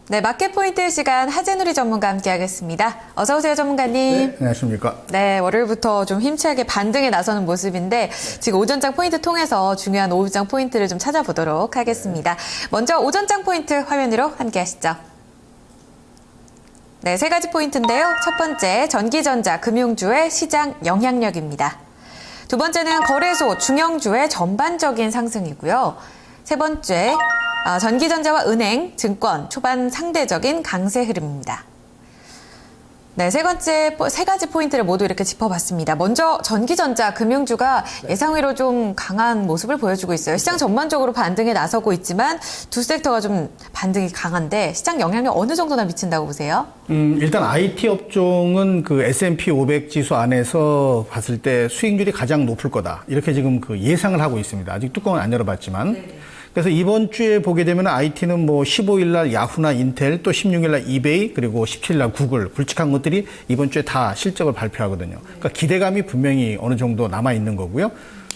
네, 마켓 포인트 시간 하재누리 전문가 함께하겠습니다. 어서 오세요, 전문가님. 네, 안녕하십니까. 네, 월요일부터 좀 힘차게 반등에 나서는 모습인데 지금 오전장 포인트 통해서 중요한 오후장 포인트를 좀 찾아보도록 하겠습니다. 먼저 오전장 포인트 화면으로 함께하시죠. 네, 세 가지 포인트인데요. 첫 번째, 전기전자, 금융주의 시장 영향력입니다. 두 번째는 거래소, 중형주의 전반적인 상승이고요. 세 번째, 전기전자와 은행, 증권, 초반 상대적인 강세 흐름입니다. 네, 세 가지 포인트를 모두 이렇게 짚어봤습니다. 먼저 전기전자, 금융주가 예상외로 좀 강한 모습을 보여주고 있어요. 시장 전반적으로 반등에 나서고 있지만 두 섹터가 좀 반등이 강한데 시장 영향력 어느 정도나 미친다고 보세요? 일단 IT 업종은 그 S&P 500 지수 안에서 봤을 때 수익률이 가장 높을 거다. 이렇게 지금 그 예상을 하고 있습니다. 아직 뚜껑은 안 열어봤지만. 네네. 그래서 이번 주에 보게 되면 IT는 뭐 15일 날 야후나 인텔, 또 16일 날 이베이, 그리고 17일 날 구글, 굵직한 것들이 이번 주에 다 실적을 발표하거든요. 그러니까 기대감이 분명히 어느 정도 남아 있는 거고요.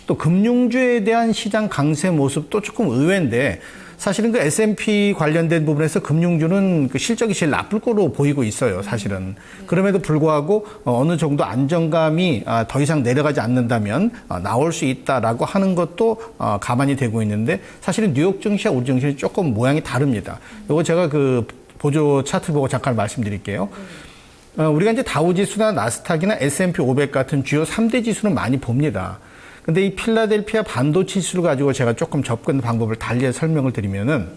또 금융주에 대한 시장 강세 모습도 조금 의외인데 사실은 그 S&P 관련된 부분에서 금융주는 그 실적이 제일 나쁠 거로 보이고 있어요, 사실은. 그럼에도 불구하고 어느 정도 안정감이 더 이상 내려가지 않는다면 나올 수 있다라고 하는 것도 가만히 되고 있는데 사실은 뉴욕 증시와 우리 증시는 조금 모양이 다릅니다. 이거 제가 그 보조 차트 보고 잠깐 말씀드릴게요. 우리가 이제 다우지수나 나스닥이나 S&P 500 같은 주요 3대 지수는 많이 봅니다. 근데 이 필라델피아 반도체 지수를 가지고 제가 조금 접근 방법을 달리 설명을 드리면은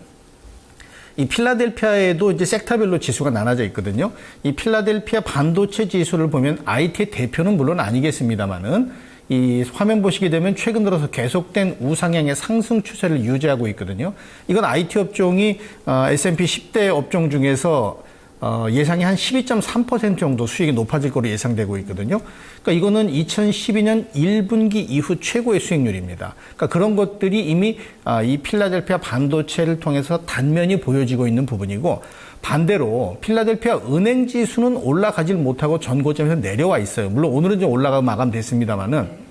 이 필라델피아에도 이제 섹터별로 지수가 나눠져 있거든요. 이 필라델피아 반도체 지수를 보면 IT의 대표는 물론 아니겠습니다만은 이 화면 보시게 되면 최근 들어서 계속된 우상향의 상승 추세를 유지하고 있거든요. 이건 IT 업종이 S&P 10대 업종 중에서 예상이 한 12.3% 정도 수익이 높아질 거로 예상되고 있거든요. 그러니까 이거는 2012년 1분기 이후 최고의 수익률입니다. 그러니까 그런 것들이 이미 이 필라델피아 반도체를 통해서 단면이 보여지고 있는 부분이고 반대로 필라델피아 은행 지수는 올라가질 못하고 전고점에서 내려와 있어요. 물론 오늘은 좀 올라가 마감됐습니다만은.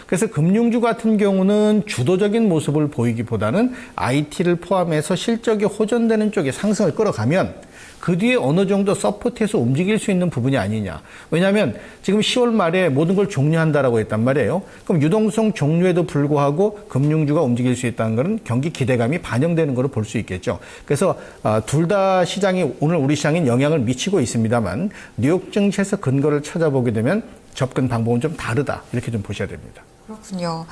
그래서 금융주 같은 경우는 주도적인 모습을 보이기보다는 IT를 포함해서 실적이 호전되는 쪽에 상승을 끌어가면 그 뒤에 어느 정도 서포트해서 움직일 수 있는 부분이 아니냐. 왜냐하면 지금 10월 말에 모든 걸 종료한다라고 했단 말이에요. 그럼 유동성 종료에도 불구하고 금융주가 움직일 수 있다는 것은 경기 기대감이 반영되는 것으로 볼 수 있겠죠. 그래서 둘 다 시장이 오늘 우리 시장에 영향을 미치고 있습니다만 뉴욕 증시에서 근거를 찾아보게 되면 접근 방법은 좀 다르다. 이렇게 좀 보셔야 됩니다. 그렇군요.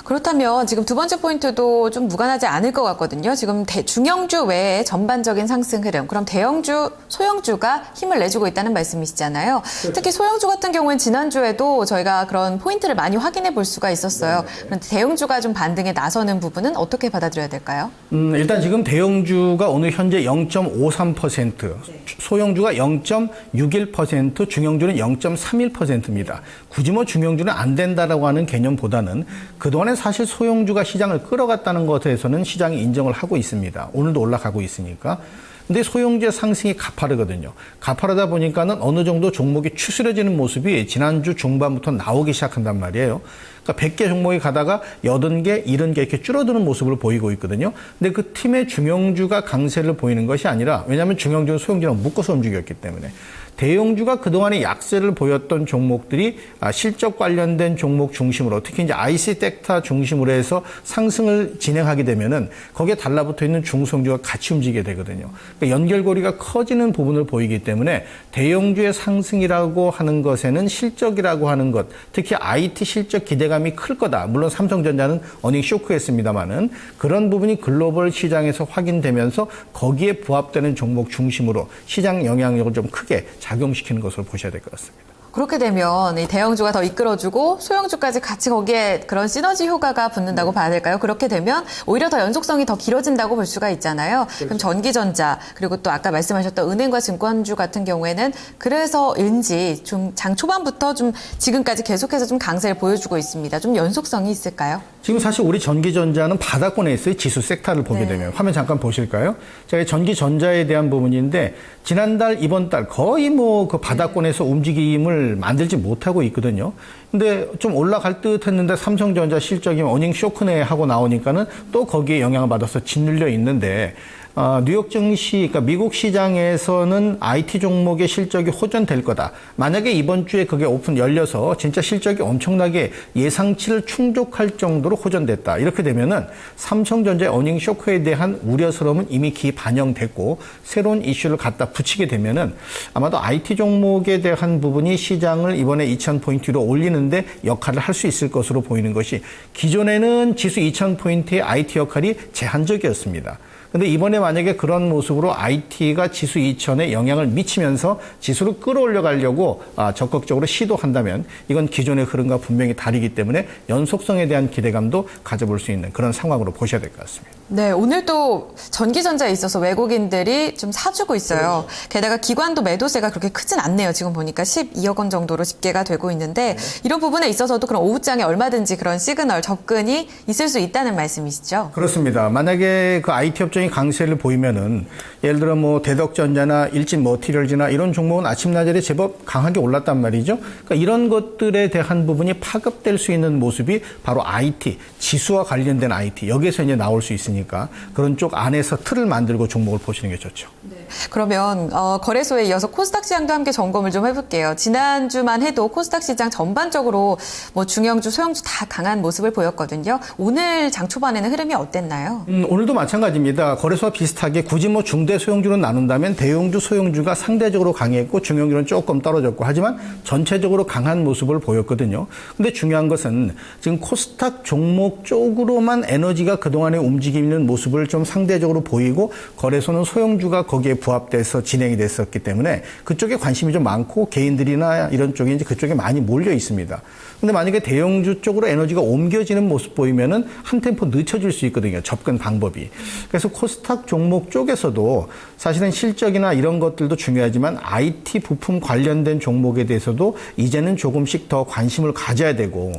그렇다면 지금 두 번째 포인트도 좀 무관하지 않을 것 같거든요. 지금 중형주 외에 전반적인 상승 흐름, 그럼 대형주, 소형주가 힘을 내주고 있다는 말씀이시잖아요. 그렇죠. 특히 소형주 같은 경우는 지난주에도 저희가 그런 포인트를 많이 확인해 볼 수가 있었어요. 그런데 대형주가 좀 반등에 나서는 부분은 어떻게 받아들여야 될까요? 일단 지금 대형주가 오늘 현재 0.53%, 소형주가 0.61%, 중형주는 0.31%입니다. 굳이 뭐 중형주는 안 된다라고 하는 개념보다는 그동안에 사실 소형주가 시장을 끌어갔다는 것에서는 시장이 인정을 하고 있습니다. 오늘도 올라가고 있으니까. 근데 소형주의 상승이 가파르거든요. 가파르다 보니까는 어느 정도 종목이 추스려지는 모습이 지난주 중반부터 나오기 시작한단 말이에요. 그러니까 100개 종목이 가다가 80개, 70개 이렇게 줄어드는 모습을 보이고 있거든요. 근데 그 팀의 중형주가 강세를 보이는 것이 아니라 왜냐하면 중형주는 소형주랑 묶어서 움직였기 때문에 대형주가 그동안에 약세를 보였던 종목들이 실적 관련된 종목 중심으로 특히 이제 IC 섹터 중심으로 해서 상승을 진행하게 되면은 거기에 달라붙어 있는 중소형주가 같이 움직이게 되거든요. 그러니까 연결고리가 커지는 부분을 보이기 때문에 대형주의 상승이라고 하는 것에는 실적이라고 하는 것, 특히 IT 실적 기대감이 클 거다. 물론 삼성전자는 어닝 쇼크했습니다만은 그런 부분이 글로벌 시장에서 확인되면서 거기에 부합되는 종목 중심으로 시장 영향력을 좀 크게 작용시키는 것으로 보셔야 될 것 같습니다. 그렇게 되면 이 대형주가 더 이끌어주고 소형주까지 같이 거기에 그런 시너지 효과가 붙는다고 봐야 될까요? 그렇게 되면 오히려 더 연속성이 더 길어진다고 볼 수가 있잖아요. 그렇죠. 그럼 전기전자 그리고 또 아까 말씀하셨던 은행과 증권주 같은 경우에는 그래서인지 좀 장 초반부터 좀 지금까지 계속해서 좀 강세를 보여주고 있습니다. 좀 연속성이 있을까요? 지금 사실 우리 전기전자는 바닥권에 있어요. 지수 섹터를 보게 되면. 화면 잠깐 보실까요? 제가 전기전자에 대한 부분인데 지난달, 이번 달 거의 뭐 그 바닥권에서 움직임을 만들지 못하고 있거든요. 근데 좀 올라갈 듯 했는데 삼성전자 실적이 어닝 쇼크네 하고 나오니까는 또 거기에 영향을 받아서 짓눌려 있는데 뉴욕 증시, 그러니까 미국 시장에서는 IT 종목의 실적이 호전될 거다. 만약에 이번 주에 그게 열려서 진짜 실적이 엄청나게 예상치를 충족할 정도로 호전됐다. 이렇게 되면은 삼성전자의 어닝 쇼크에 대한 우려스러움은 이미 반영됐고 새로운 이슈를 갖다 붙이게 되면은 아마도 IT 종목에 대한 부분이 시장을 이번에 2000포인트로 올리는데 역할을 할 수 있을 것으로 보이는 것이 기존에는 지수 2000포인트의 IT 역할이 제한적이었습니다. 근데 이번에 만약에 그런 모습으로 IT가 지수 2000에 영향을 미치면서 지수를 끌어올려 가려고 적극적으로 시도한다면 이건 기존의 흐름과 분명히 다르기 때문에 연속성에 대한 기대감도 가져볼 수 있는 그런 상황으로 보셔야 될 것 같습니다. 네, 오늘도 전기전자에 있어서 외국인들이 좀 사주고 있어요. 게다가 기관도 매도세가 그렇게 크진 않네요. 지금 보니까 12억 원 정도로 집계가 되고 있는데 이런 부분에 있어서도 그런 오후장에 얼마든지 그런 시그널 접근이 있을 수 있다는 말씀이시죠? 그렇습니다. 만약에 그 IT 업종이 강세를 보이면은 예를 들어 뭐 대덕전자나 일진 머티리얼즈나 이런 종목은 아침나절에 제법 강하게 올랐단 말이죠. 그러니까 이런 것들에 대한 부분이 파급될 수 있는 모습이 바로 IT, 지수와 관련된 IT, 여기에서 이제 나올 수 있으니까 그런 쪽 안에서 틀을 만들고 종목을 보시는 게 좋죠. 네. 그러면 거래소에 이어서 코스닥 시장도 함께 점검을 좀 해볼게요. 지난주만 해도 코스닥 시장 전반적으로 뭐 중형주, 소형주 다 강한 모습을 보였거든요. 오늘 장 초반에는 흐름이 어땠나요? 오늘도 마찬가지입니다. 거래소와 비슷하게 굳이 뭐 중대 소형주로 나눈다면 대형주, 소형주가 상대적으로 강했고 중형주는 조금 떨어졌고 하지만 전체적으로 강한 모습을 보였거든요. 근데 중요한 것은 지금 코스닥 종목 쪽으로만 에너지가 그동안에 움직이는 모습을 좀 상대적으로 보이고 거래소는 소형주가 거기에 부합돼서 진행이 됐었기 때문에 그쪽에 관심이 좀 많고 개인들이나 이런 쪽이 이제 그쪽에 많이 몰려 있습니다. 근데 만약에 대형주 쪽으로 에너지가 옮겨지는 모습 보이면은 한 템포 늦춰질 수 있거든요. 접근 방법이. 그래서 코스닥 종목 쪽에서도 사실은 실적이나 이런 것들도 중요하지만 IT 부품 관련된 종목에 대해서도 이제는 조금씩 더 관심을 가져야 되고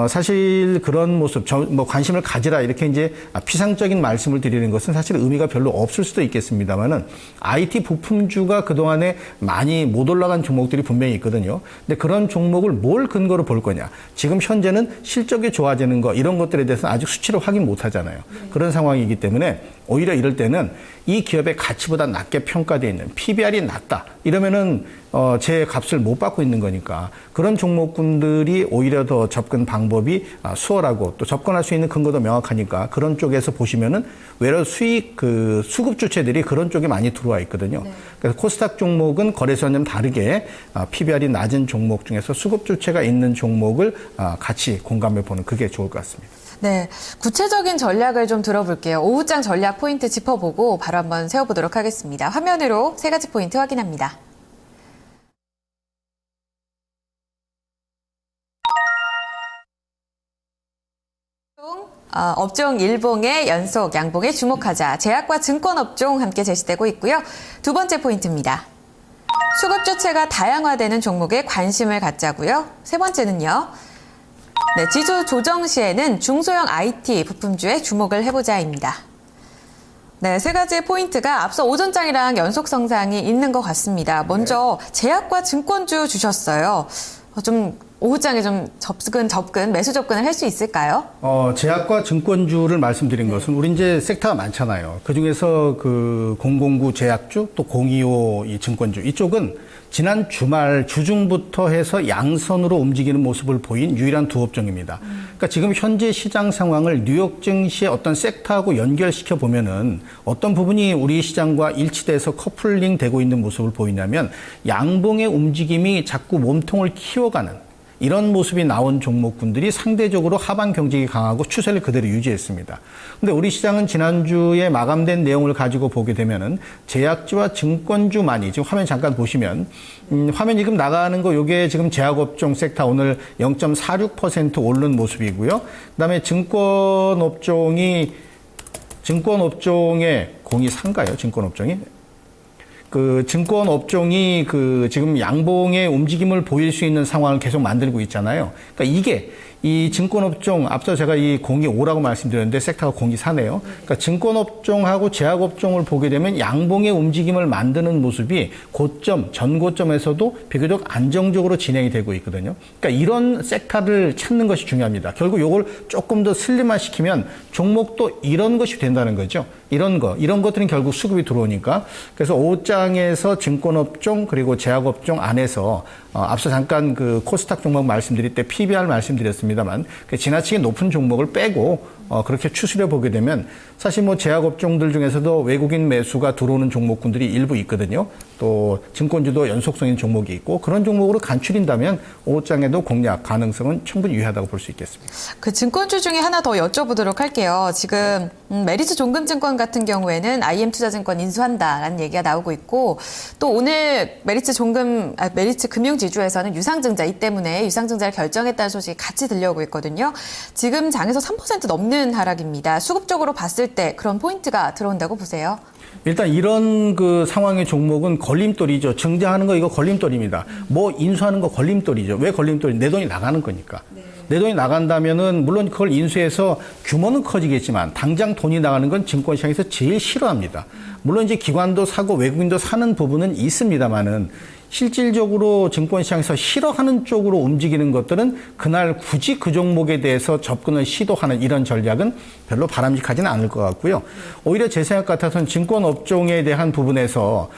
사실 그런 모습, 뭐 관심을 가지라 이렇게 이제 피상적인 말씀을 드리는 것은 사실 의미가 별로 없을 수도 있겠습니다만은 IT 부품주가 그동안에 많이 못 올라간 종목들이 분명히 있거든요. 근데 그런 종목을 뭘 근거로 볼 거냐. 지금 현재는 실적이 좋아지는 거 이런 것들에 대해서는 아직 수치를 확인 못 하잖아요. 그런 상황이기 때문에 오히려 이럴 때는 이 기업의 가치보다 낮게 평가되어 있는 PBR이 낮다. 이러면은 제 값을 못 받고 있는 거니까 그런 종목군들이 오히려 더 접근 방법이 수월하고 또 접근할 수 있는 근거도 명확하니까 그런 쪽에서 보시면은 외려 수익 그 수급 주체들이 그런 쪽에 많이 들어와 있거든요. 네. 그래서 코스닥 종목은 거래소와 좀 다르게 PBR이 낮은 종목 중에서 수급 주체가 있는 종목을 같이 공감해 보는 그게 좋을 것 같습니다. 네, 구체적인 전략을 좀 들어볼게요. 오후장 전략 포인트 짚어보고 바로 한번 세워보도록 하겠습니다. 화면으로 세 가지 포인트 확인합니다. 업종 일봉의 연속 양봉에 주목하자. 제약과 증권업종 함께 제시되고 있고요. 두 번째 포인트입니다. 수급 주체가 다양화되는 종목에 관심을 갖자고요. 세 번째는요. 네, 지수 조정 시에는 중소형 IT 부품주에 주목을 해보자입니다. 네, 세 가지의 포인트가 앞서 오전장이랑 연속 성장이 있는 것 같습니다. 먼저 제약과 증권주 주셨어요. 좀 오후장에 좀 매수 접근을 할 수 있을까요? 제약과 증권주를 말씀드린 것은 우리 이제 섹터가 많잖아요. 그 중에서 그 009 제약주 또 025 이 증권주 이쪽은 지난 주말 주중부터 해서 양선으로 움직이는 모습을 보인 유일한 두 업종입니다. 그러니까 지금 현재 시장 상황을 뉴욕 증시의 어떤 섹터하고 연결시켜 보면은 어떤 부분이 우리 시장과 일치돼서 커플링 되고 있는 모습을 보이냐면 양봉의 움직임이 자꾸 몸통을 키워가는 이런 모습이 나온 종목군들이 상대적으로 하반 경직이 강하고 추세를 그대로 유지했습니다. 근데 우리 시장은 지난주에 마감된 내용을 가지고 보게 되면은 제약주와 증권주만이 지금 화면 잠깐 보시면 화면 지금 나가는 거 요게 지금 제약업종 섹터 오늘 0.46% 오른 모습이고요. 그다음에 증권업종의 공이 상가요? 증권업종이? 그 증권업종이 그 지금 양봉의 움직임을 보일 수 있는 상황을 계속 만들고 있잖아요. 그러니까 이 증권업종, 앞서 제가 이 공이 5라고 말씀드렸는데 섹터가 공이 4네요. 그러니까 증권업종하고 제약업종을 보게 되면 양봉의 움직임을 만드는 모습이 고점, 전고점에서도 비교적 안정적으로 진행이 되고 있거든요. 그러니까 이런 섹터를 찾는 것이 중요합니다. 결국 이걸 조금 더 슬림화시키면 종목도 이런 것이 된다는 거죠. 이런 것들은 결국 수급이 들어오니까. 그래서 5장에서 증권업종 그리고 제약업종 안에서 앞서 잠깐 그 코스닥 종목 말씀드릴 때 PBR 말씀드렸습니다만 지나치게 높은 종목을 빼고 그렇게 추스려 보게 되면 사실 뭐 제약업종들 중에서도 외국인 매수가 들어오는 종목군들이 일부 있거든요. 또 증권주도 연속성 있는 종목이 있고 그런 종목으로 간추린다면 5장에도 공략 가능성은 충분히 유효하다고 볼 수 있겠습니다. 그 증권주 중에 하나 더 여쭤보도록 할게요. 지금 메리츠 종금증권 같은 경우에는 IM투자증권 인수한다라는 얘기가 나오고 있고 또 오늘 메리츠 금융지주에서는 유상증자 이 때문에 유상증자를 결정했다는 소식이 같이 들려오고 있거든요. 지금 장에서 3% 넘는 하락입니다. 수급적으로 봤을 때 그런 포인트가 들어온다고 보세요? 일단 이런 그 상황의 종목은 걸림돌이죠. 증자하는 거 이거 걸림돌입니다. 뭐 인수하는 거 걸림돌이죠. 왜 걸림돌이? 내 돈이 나가는 거니까. 내 돈이 나간다면은 물론 그걸 인수해서 규모는 커지겠지만 당장 돈이 나가는 건 증권시장에서 제일 싫어합니다. 물론 이제 기관도 사고 외국인도 사는 부분은 있습니다만은 실질적으로 증권시장에서 싫어하는 쪽으로 움직이는 것들은 그날 굳이 그 종목에 대해서 접근을 시도하는 이런 전략은 별로 바람직하지는 않을 것 같고요. 오히려 제 생각 같아서는 증권업종에 대한 부분에서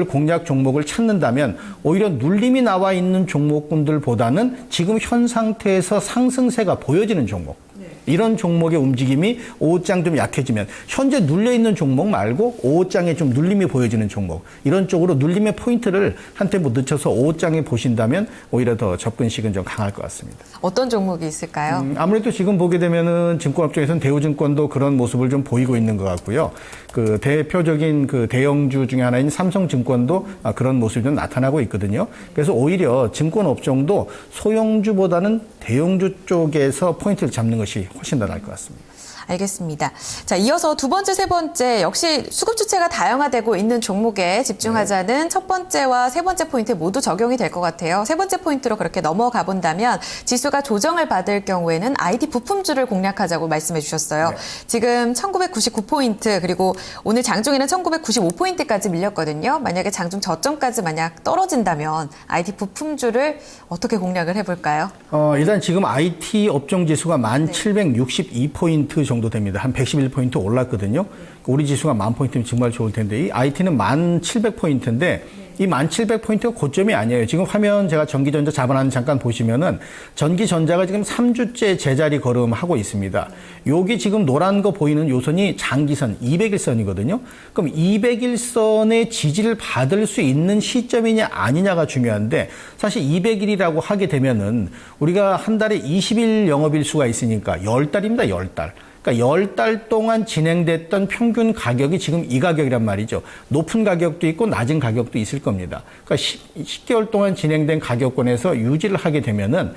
공략 종목을 찾는다면 오히려 눌림이 나와 있는 종목군들보다는 지금 현 상태에서 상승세가 보여지는 종목. 이런 종목의 움직임이 5장 좀 약해지면 현재 눌려있는 종목 말고 5장에 좀 눌림이 보여지는 종목 이런 쪽으로 눌림의 포인트를 한 템포 늦춰서 5장에 보신다면 오히려 더 접근식은 좀 강할 것 같습니다. 어떤 종목이 있을까요? 아무래도 지금 보게 되면은 증권업종에서는 대우증권도 그런 모습을 좀 보이고 있는 것 같고요. 그 대표적인 그 대형주 중에 하나인 삼성증권도 그런 모습이 좀 나타나고 있거든요. 그래서 오히려 증권업종도 소형주보다는 대형주 쪽에서 포인트를 잡는 것이 훨씬 더 나을 것 같습니다. 알겠습니다. 자, 이어서 두 번째, 세 번째 역시 수급 주체가 다양화되고 있는 종목에 집중하자는 첫 번째와 세 번째 포인트 모두 적용이 될 것 같아요. 세 번째 포인트로 그렇게 넘어가 본다면 지수가 조정을 받을 경우에는 IT 부품주를 공략하자고 말씀해 주셨어요. 네. 지금 1999포인트 그리고 오늘 장중에는 1995포인트까지 밀렸거든요. 만약에 장중 저점까지 만약 떨어진다면 IT 부품주를 어떻게 공략을 해볼까요? 일단 지금 IT 업종 지수가 1762포인트 정도 됩니다. 한 111포인트 올랐거든요. 우리 지수가 10,000포인트면 정말 좋을 텐데 이 IT는 1,700포인트인데 이 1,700포인트가 고점이 아니에요. 지금 화면 제가 전기전자 자반한 잠깐 보시면은 전기전자가 지금 3주째 제자리 걸음하고 있습니다. 여기 지금 노란 거 보이는 요선이 장기선 200일선이거든요. 그럼 200일선의 지지를 받을 수 있는 시점이냐 아니냐가 중요한데 사실 200일이라고 하게 되면은 우리가 한 달에 20일 영업일 수가 있으니까 10달입니다. 10달. 그러니까 10달 동안 진행됐던 평균 가격이 지금 이 가격이란 말이죠. 높은 가격도 있고 낮은 가격도 있을 겁니다. 그러니까 10개월 동안 진행된 가격권에서 유지를 하게 되면은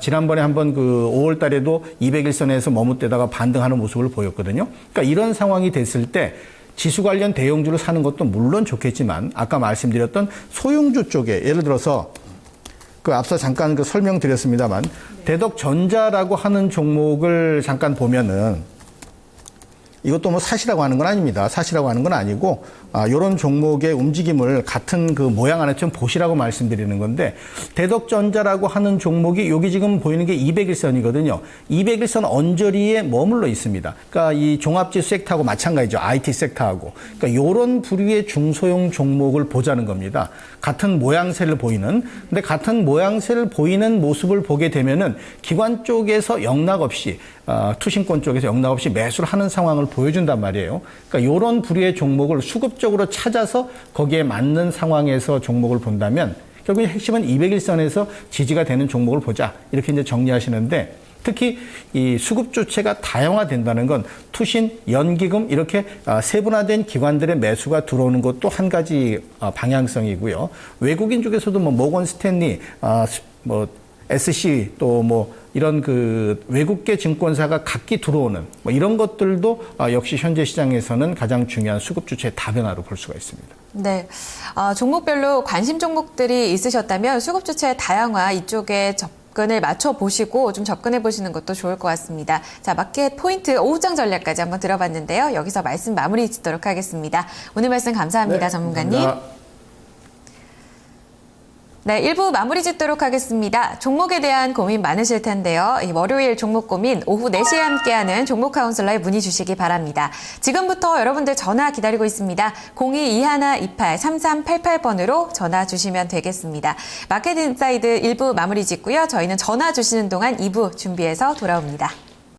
지난번에 한번 그 5월 달에도 200일선에서 머뭇대다가 반등하는 모습을 보였거든요. 그러니까 이런 상황이 됐을 때 지수 관련 대형주를 사는 것도 물론 좋겠지만 아까 말씀드렸던 소형주 쪽에 예를 들어서 그 앞서 잠깐 그 설명드렸습니다만 대덕전자라고 하는 종목을 잠깐 보면은 이것도 뭐 사시라고 하는 건 아닙니다. 사시라고 하는 건 아니고 이런 종목의 움직임을 같은 그 모양 안에 좀 보시라고 말씀드리는 건데 대덕전자라고 하는 종목이 여기 지금 보이는 게 200일선이거든요. 200일선 언저리에 머물러 있습니다. 그러니까 이 종합지수 섹터하고 마찬가지죠. IT 섹터하고. 그러니까 이런 부류의 중소형 종목을 보자는 겁니다. 같은 모양새를 보이는. 근데 같은 모양새를 보이는 모습을 보게 되면은 기관 쪽에서 영락 없이 투신권 쪽에서 영락 없이 매수를 하는 상황을 보여준단 말이에요. 그러니까 이런 부류의 종목을 수급적으로 찾아서 거기에 맞는 상황에서 종목을 본다면 결국 핵심은 200일선에서 지지가 되는 종목을 보자. 이렇게 이제 정리하시는데 특히 이 수급 주체가 다양화된다는 건 투신, 연기금 이렇게 세분화된 기관들의 매수가 들어오는 것도 한 가지 방향성이고요. 외국인 쪽에서도 뭐 모건 스탠리, 뭐 SC 또 뭐 이런 그 외국계 증권사가 각기 들어오는 뭐 이런 것들도 역시 현재 시장에서는 가장 중요한 수급 주체의 다변화로 볼 수가 있습니다. 네, 종목별로 관심 종목들이 있으셨다면 수급 주체의 다양화 이쪽에 접근을 맞춰보시고 좀 접근해보시는 것도 좋을 것 같습니다. 자, 마켓 포인트 오후장 전략까지 한번 들어봤는데요. 여기서 말씀 마무리 짓도록 하겠습니다. 오늘 말씀 감사합니다, 네, 전문가님. 감사합니다. 네, 1부 마무리 짓도록 하겠습니다. 종목에 대한 고민 많으실 텐데요. 이 월요일 종목 고민 오후 4시에 함께하는 종목 카운슬러에 문의 주시기 바랍니다. 지금부터 여러분들 전화 기다리고 있습니다. 0221283388번으로 전화 주시면 되겠습니다. 마켓 인사이드 1부 마무리 짓고요. 저희는 전화 주시는 동안 2부 준비해서 돌아옵니다.